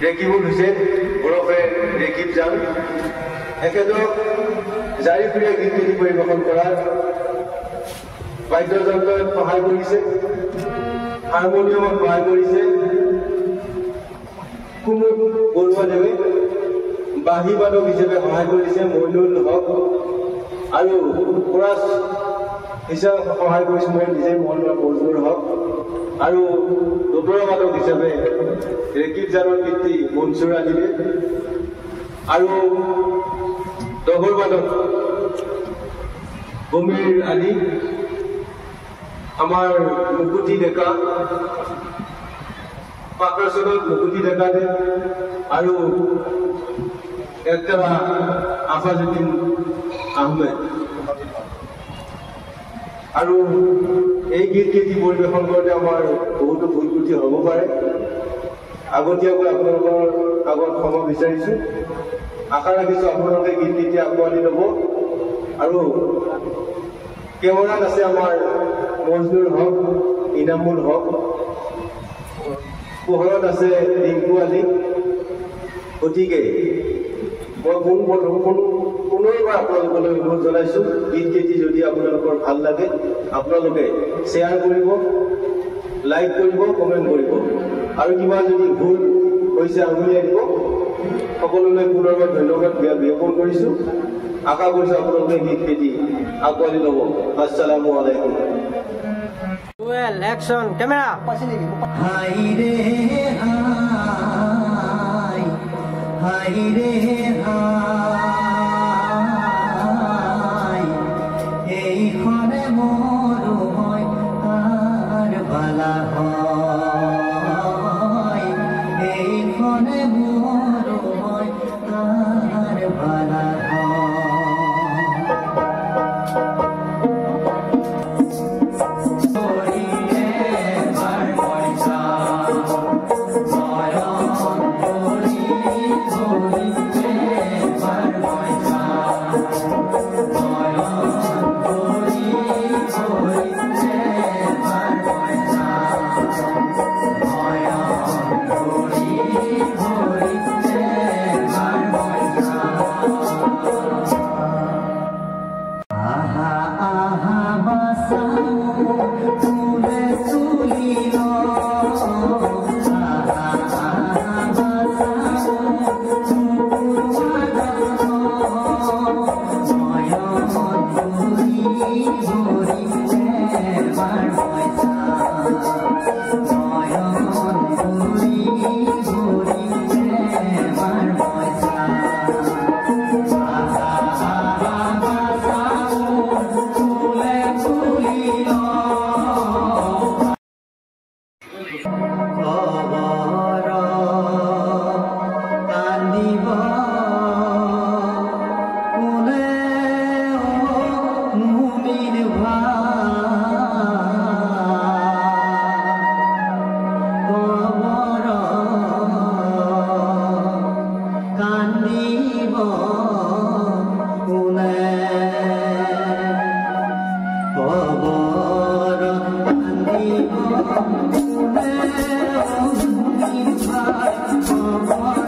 ৰেকিবুল হুছেইন ওৰফে ৰেকিব জান এখেতক জাৰিফুলীয়া গীত গীতি পৰিৱেশন কৰাৰ বাদ্যযন্ত্ৰত সহায় কৰিছে, হাৰমনিয়ামত সহায় কৰিছে কুমুদ বৰুৱাদেৱে, বাঁহী বাদক হিচাপে সহায় কৰিছে মইনুল হক আৰু কোৰাছ হিচাপে সহায় কৰিছে মই নিজে মহল্লা মজবুৰ হক আৰু দোতৰা বাদক হিচাপে ৰেকিব জানৰ পিতৃ মনচুৰ আলীৰে আৰু দগৰ বাদক গমীৰ আলী, আমাৰ মুকুতি ডেকা পাকৰাচনত মুকুতি ডেকা দে আৰু একটা আফাজুদ্দিন আহমেদ আৰু এই গীত গীতি পৰিৱেশন কৰোঁতে আমাৰ বহুতো ভুল ত্ৰুটি হ'ব পাৰে। আগতীয়াকৈ আপোনালোকৰ আগত ক্ষমা বিচাৰিছোঁ। আশা ৰাখিছোঁ আপোনালোকে গীত গীতি আঁকোৱালি ল'ব। আৰু কেমেৰাত আছে আমাৰ মজনুৰ হক, ইনামুল হক, পোহৰত আছে ৰিংকু আলী। গতিকে মই পুনৰবাৰ আপোনালোকলৈ অনুৰোধ জনাইছোঁ, গীত গীতি যদি আপোনালোকৰ ভাল লাগে আপোনালোকে শ্বেয়াৰ কৰিব, লাইক কৰিব, কমেণ্ট কৰিব আৰু কিবা যদি ভুল হৈছে আঙুলিয়াই দিব। সকলোলৈ পুনৰবাৰ ধন্যবাদ জ্ঞাপন কৰিছোঁ। আশা কৰিছোঁ আপোনালোকে গীত গীতি আঁকোৱালি ল'ব। আসসালামু আলাইকুম। Action, camera. Hi re hi, hi re hi. Ei khone moru hoy ar bala hoy. Ei khone moru hoy ar bala hoy. Oh,